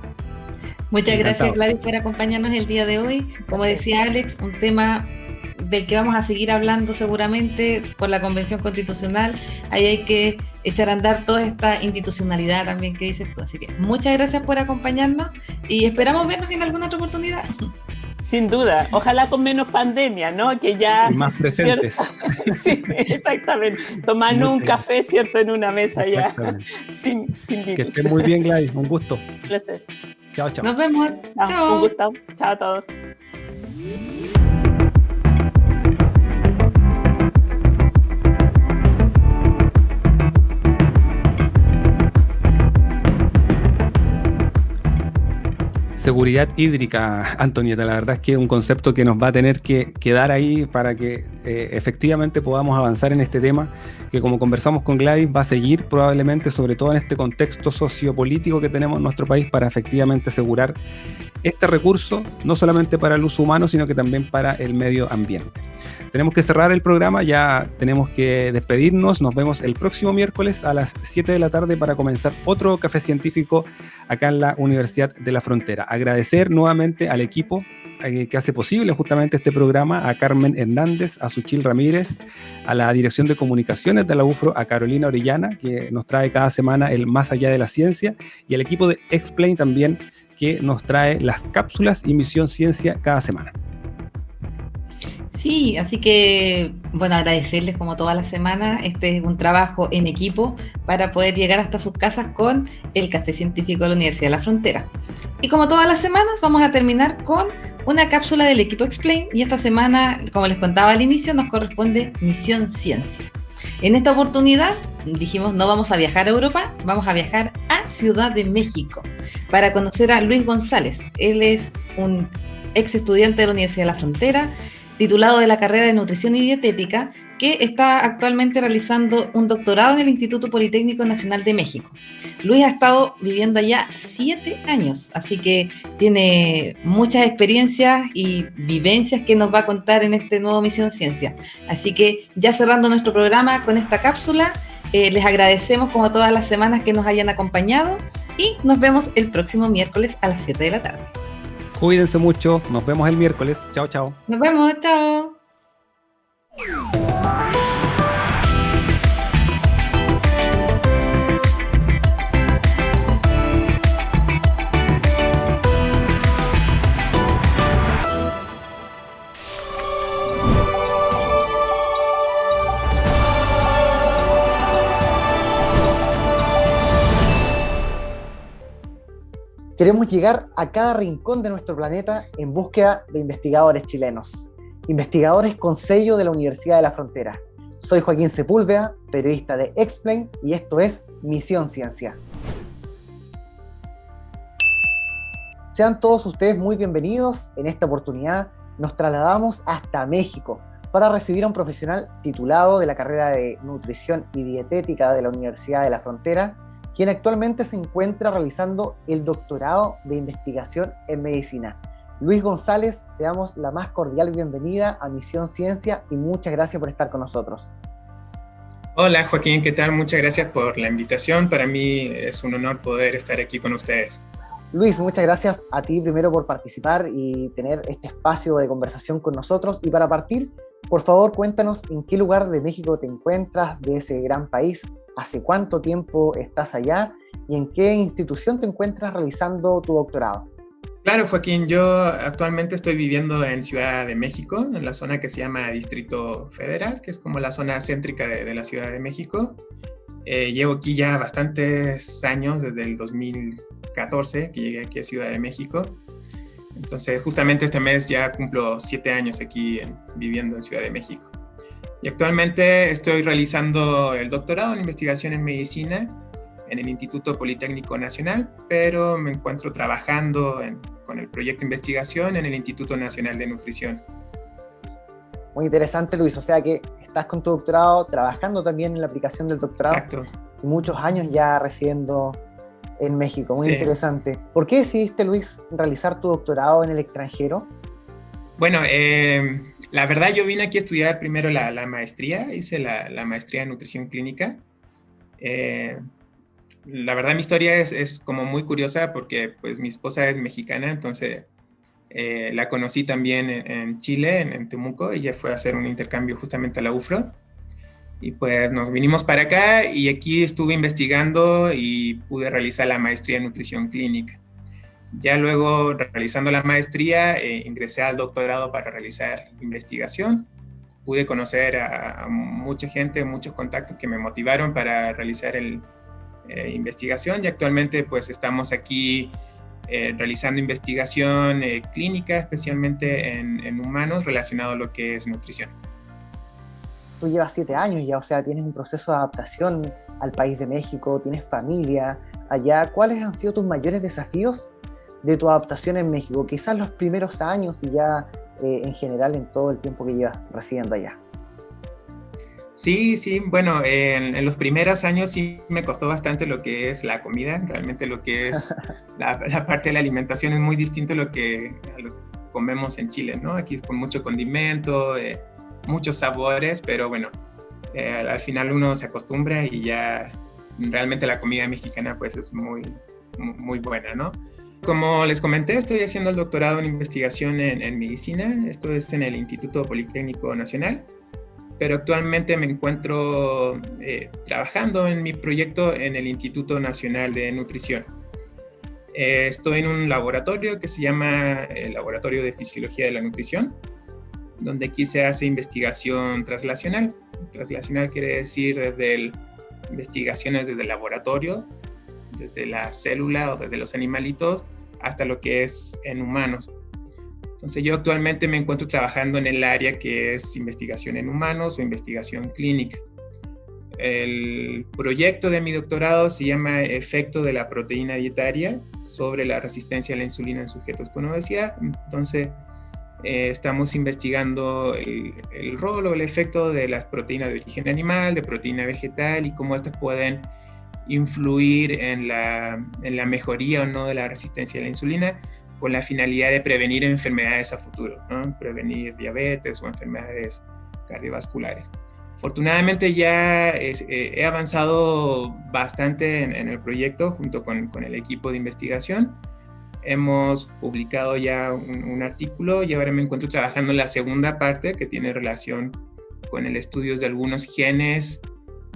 Muchas gracias, Gladys, por acompañarnos el día de hoy. Como decía Alex, un tema del que vamos a seguir hablando seguramente por la Convención Constitucional. Ahí hay que echar a andar toda esta institucionalidad también que dices tú. Así que muchas gracias por acompañarnos y esperamos vernos en alguna otra oportunidad. Sin duda, ojalá con menos pandemia, ¿no? Que ya... Y más presentes. Sí, exactamente. Tomando un café, ¿cierto?, en una mesa ya, sin virus. Que estés muy bien, Gladys. Un gusto. Un placer. Chao, chao. Nos vemos. Chao. Un gusto. Chao a todos. Seguridad hídrica, Antonieta, la verdad es que es un concepto que nos va a tener que quedar ahí para que efectivamente podamos avanzar en este tema, que como conversamos con Gladys, va a seguir probablemente, sobre todo en este contexto sociopolítico que tenemos en nuestro país, para efectivamente asegurar este recurso, no solamente para el uso humano, sino que también para el medio ambiente. Tenemos que cerrar el programa, ya tenemos que despedirnos. Nos vemos el próximo miércoles a las 7 de la tarde para comenzar otro café científico acá en la Universidad de la Frontera. Agradecer nuevamente al equipo que hace posible justamente este programa, a Carmen Hernández, a Suchil Ramírez, a la Dirección de Comunicaciones de la UFRO, a Carolina Orellana, que nos trae cada semana el Más Allá de la Ciencia, y al equipo de Explain también, que nos trae las cápsulas y Misión Ciencia cada semana. Sí, así que, bueno, agradecerles como toda la semana. Este es un trabajo en equipo para poder llegar hasta sus casas con el Café Científico de la Universidad de la Frontera. Y como todas las semanas, vamos a terminar con una cápsula del equipo Explain, y esta semana, como les contaba al inicio, nos corresponde Misión Ciencia. En esta oportunidad dijimos, no vamos a viajar a Europa, vamos a viajar a Ciudad de México para conocer a Luis González. Él es un ex estudiante de la Universidad de la Frontera, titulado de la carrera de Nutrición y Dietética, que está actualmente realizando un doctorado en el Instituto Politécnico Nacional de México. Luis ha estado viviendo allá 7 años, así que tiene muchas experiencias y vivencias que nos va a contar en este nuevo Misión Ciencia. Así que ya cerrando nuestro programa con esta cápsula, les agradecemos como todas las semanas que nos hayan acompañado y nos vemos el próximo miércoles a las 7 de la tarde. Cuídense mucho, nos vemos el miércoles. Chao, chao. Nos vemos, chao. Queremos llegar a cada rincón de nuestro planeta en búsqueda de investigadores chilenos. Investigadores con sello de la Universidad de la Frontera. Soy Joaquín Sepúlveda, periodista de Explain, y esto es Misión Ciencia. Sean todos ustedes muy bienvenidos. En esta oportunidad nos trasladamos hasta México para recibir a un profesional titulado de la carrera de Nutrición y Dietética de la Universidad de la Frontera, quien actualmente se encuentra realizando el doctorado de investigación en medicina. Luis González, te damos la más cordial bienvenida a Misión Ciencia y muchas gracias por estar con nosotros. Hola Joaquín, ¿qué tal? Muchas gracias por la invitación. Para mí es un honor poder estar aquí con ustedes. Luis, muchas gracias a ti primero por participar y tener este espacio de conversación con nosotros. Y para partir, por favor, cuéntanos en qué lugar de México te encuentras, de ese gran país. ¿Hace cuánto tiempo estás allá y en qué institución te encuentras realizando tu doctorado? Claro, Joaquín, yo actualmente estoy viviendo en Ciudad de México, en la zona que se llama Distrito Federal, que es como la zona céntrica de la Ciudad de México. Llevo aquí ya bastantes años, desde el 2014 que llegué aquí a Ciudad de México. Entonces, justamente este mes ya cumplo 7 años aquí viviendo en Ciudad de México. Y actualmente estoy realizando el doctorado en investigación en medicina en el Instituto Politécnico Nacional, pero me encuentro trabajando con el proyecto de investigación en el Instituto Nacional de Nutrición. Muy interesante, Luis. O sea que estás con tu doctorado, trabajando también en la aplicación del doctorado. Exacto. Y muchos años ya residiendo en México. Muy interesante. ¿Por qué decidiste, Luis, realizar tu doctorado en el extranjero? Bueno, la verdad yo vine aquí a estudiar primero la maestría, hice la maestría en nutrición clínica. La verdad mi historia es como muy curiosa porque pues mi esposa es mexicana, entonces la conocí también en Chile, en Temuco. Ella fue a hacer un intercambio justamente a la UFRO y pues nos vinimos para acá y aquí estuve investigando y pude realizar la maestría en nutrición clínica. Ya luego, realizando la maestría, ingresé al doctorado para realizar investigación. Pude conocer a mucha gente, muchos contactos que me motivaron para realizar investigación y actualmente pues estamos aquí realizando investigación clínica, especialmente en humanos relacionado a lo que es nutrición. Tú llevas 7 años ya, o sea, tienes un proceso de adaptación al país de México, tienes familia allá. ¿Cuáles han sido tus mayores desafíos de tu adaptación en México? Quizás los primeros años y ya en general en todo el tiempo que llevas residiendo allá. Sí, bueno, en los primeros años sí me costó bastante lo que es la comida. Realmente lo que es la parte de la alimentación es muy distinto a lo que comemos en Chile, ¿no? Aquí es con mucho condimento, muchos sabores, pero bueno, al final uno se acostumbra y ya realmente la comida mexicana pues es muy, muy buena, ¿no? Como les comenté, estoy haciendo el doctorado en investigación en medicina. Esto es en el Instituto Politécnico Nacional, pero actualmente me encuentro trabajando en mi proyecto en el Instituto Nacional de Nutrición. Estoy en un laboratorio que se llama el Laboratorio de Fisiología de la Nutrición, donde aquí se hace investigación translacional. Translacional quiere decir investigaciones desde el laboratorio, desde la célula o desde los animalitos hasta lo que es en humanos. Entonces yo actualmente me encuentro trabajando en el área que es investigación en humanos o investigación clínica. El proyecto de mi doctorado se llama Efecto de la proteína dietaria sobre la resistencia a la insulina en sujetos con obesidad. Entonces estamos investigando el rol o el efecto de las proteínas de origen animal, de proteína vegetal y cómo estas pueden influir en la mejoría o no de la resistencia a la insulina con la finalidad de prevenir enfermedades a futuro, ¿no? Prevenir diabetes o enfermedades cardiovasculares. Afortunadamente ya he avanzado bastante en el proyecto junto con el equipo de investigación. Hemos publicado ya un artículo y ahora me encuentro trabajando en la segunda parte que tiene relación con el estudio de algunos genes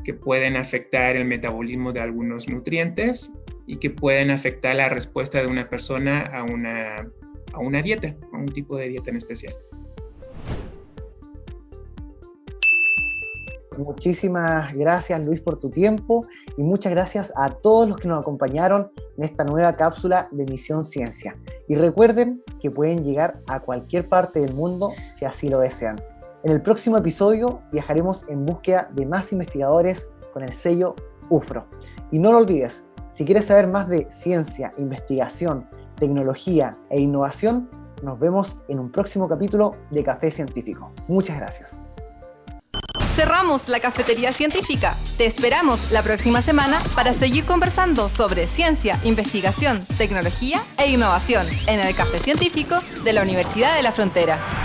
que pueden afectar el metabolismo de algunos nutrientes y que pueden afectar la respuesta de una persona a una dieta, a un tipo de dieta en especial. Muchísimas gracias, Luis, por tu tiempo, y muchas gracias a todos los que nos acompañaron en esta nueva cápsula de Misión Ciencia. Y recuerden que pueden llegar a cualquier parte del mundo si así lo desean. En el próximo episodio viajaremos en búsqueda de más investigadores con el sello UFRO. Y no lo olvides, si quieres saber más de ciencia, investigación, tecnología e innovación, nos vemos en un próximo capítulo de Café Científico. Muchas gracias. Cerramos la cafetería científica. Te esperamos la próxima semana para seguir conversando sobre ciencia, investigación, tecnología e innovación en el Café Científico de la Universidad de la Frontera.